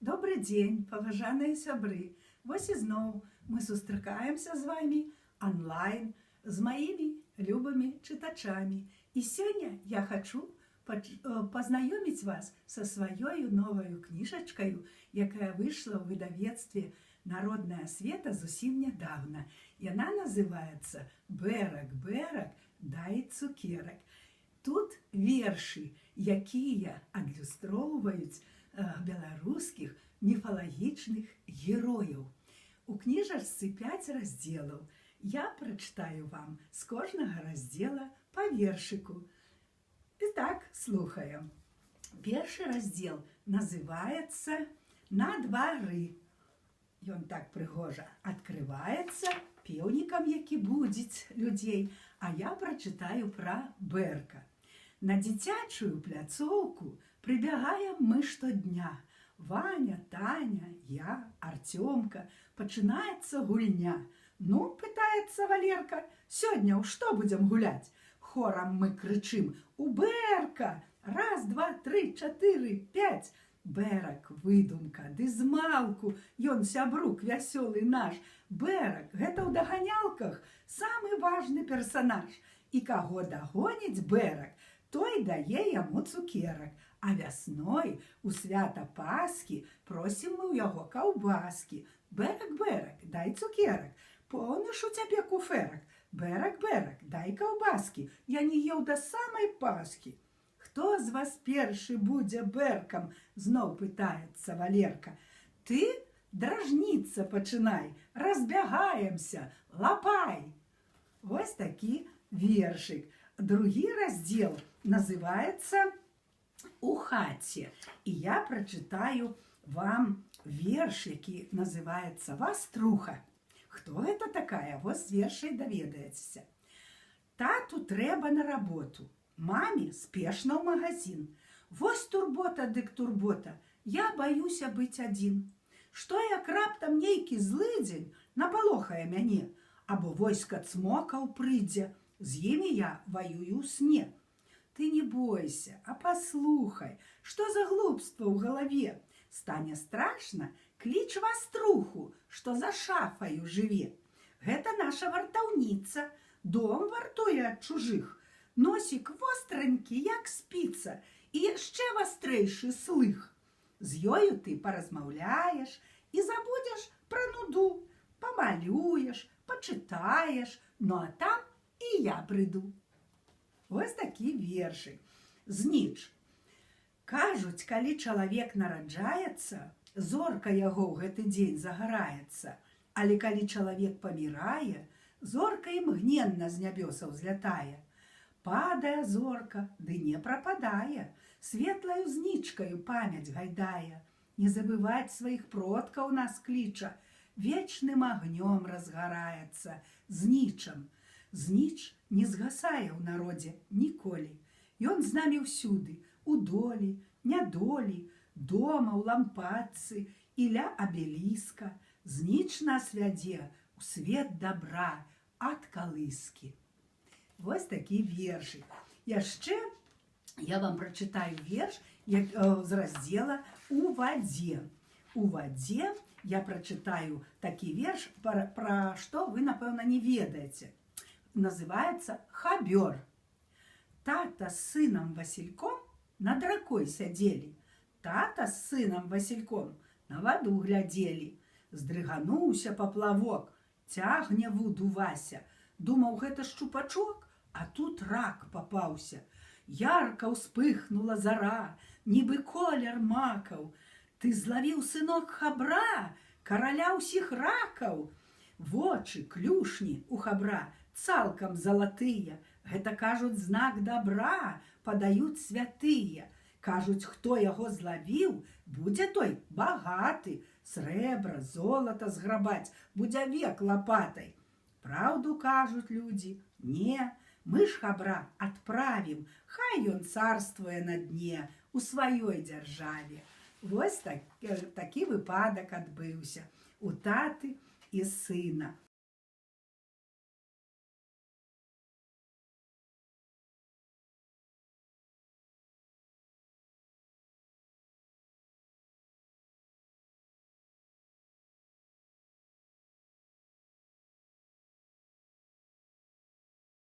Добрый дзень, паважаныя сябры. Вось ізноў мы сустракаемся з вами онлайн з маімі любымі чытачамі. І сёння я хачу пазнаёміць вас са сваёю новаю кніжачкаю, якая выйшла ў выдавецтве «Народная асвета» зусім нядаўна. Яна называецца «Бэрак, бэрак, дай цукерак». Тут вершы, якія адлюстроўваюць беларускіх міфалагічных герояў. У кніжачцы 5 раздзелаў. Я прачытаю вам з кожнага раздзела па вершыку. Итак, слухаем. Першы раздзел называецца «На двары». Ён так прыгожа адкрываецца пеўнікам, які будзіць людзей, а я прачытаю пра бэрка. На дзіцячую пляцоўку прыбягаем мы штодня. Ваня, Таня, я, Артёмка. Пачынаецца гульня. Ну, пытаецца Валерка, сёння ў што будзем гуляць? Хорам мы крычым: у бэрка! Раз, два, тры, чатыры, пяць. Бэрак, выдумка, ды змалку, ён сябрук вясёлы наш. Бэрак, гэта ў даганялках самы важны персанаж. І каго дагоніць бэрак, той дае яму цукерак. А вясной у свята Пасхі просім мы ў яго каўбаскі. Бэрак, бэрак, дай цукерак, поўны ж у цябе куферак. Бэрак, бэрак, дай каўбаскі, я не еў да самай Пасхі. Хто з вас першы будзе бэркам? Зноў пытаецца Валерка. Ты дражніцца пачынай, разбягаемся, лапай. Вось такі вершык. Другі раздзел называецца «У хаце». І я прачытаю вам верш, які называецца «Ваструха». Хто гэта такая? Вось з вершай даведаецеся. Тату трэба на работу, маме спешна ў магазин. Вось турбота дык турбота, я баюся быць адзін. Што як раптам нейкі злыдзень напалохае мяне, або войска цмокаў прыйдзе, з імі я ваюю ў сне. Ты не бойся, а паслухай, што за глупства ў галаве. Стане страшна, кліч ваструху, што за шафаю жыве. Гэта наша вартаўніца, дом вартуе ад чужых. Носік востранькі, як спіца, і яшчэ вастрэйшы слых. З ёю ты паразмаўляеш і забудзеш пра нуду, памалюеш, пачытаеш, ну а там і я прыйду. Вось такі вершы. Зніч. Кажуць, калі чалавек нараджаецца, зорка яго ў гэты дзень загараецца. Але калі чалавек памірае, зорка імгненна з нябёсаў злятае. Падае зорка, ды не прападае, светлаю знічкаю памяць гайдае. Не забываць сваіх продкаў нас кліча, вечным агнём разгараецца, знічам. Зніч не згасае ў народзе ніколі. Ён з намі ўсюды, у долі, нядолі, дома, у лампадцы і ля абеліска. Зніч нас вядзе у свет добра ад калыскі. Вось такі вершы. Яшчэ я вам прачытаю верш з раздзела «У вадзе». У вадзе я прачытаю такі верш, пра што вы, напэўна, не ведаеце. Называецца «Хабёр». Тата з сынам Васільком над ракой сядзелі. Тата з сынам Васільком на ваду глядзелі. Здрыгануўся паплавок, цягне вуду Вася. Думаў, гэта шчупачок, а тут рак папаўся. Ярка ўспыхнула зара, нібы колер макаў. Ты злавіў, сынок, хабра, караля ўсіх ракаў. Вочы, клюшні у хабра цалкам залатыя. Гэта, кажуць, знак добра падаюць святыя. Кажуць, хто яго злавіў, будзе той багаты. Срэбра, золата зграбаць, будзе век лапатай. Праўду кажуць людзі? Не, мы ж хабра адправім, хай ён царствуе на дне у сваёй дзяржаве. Вось такі выпадак адбыўся у таты і сына.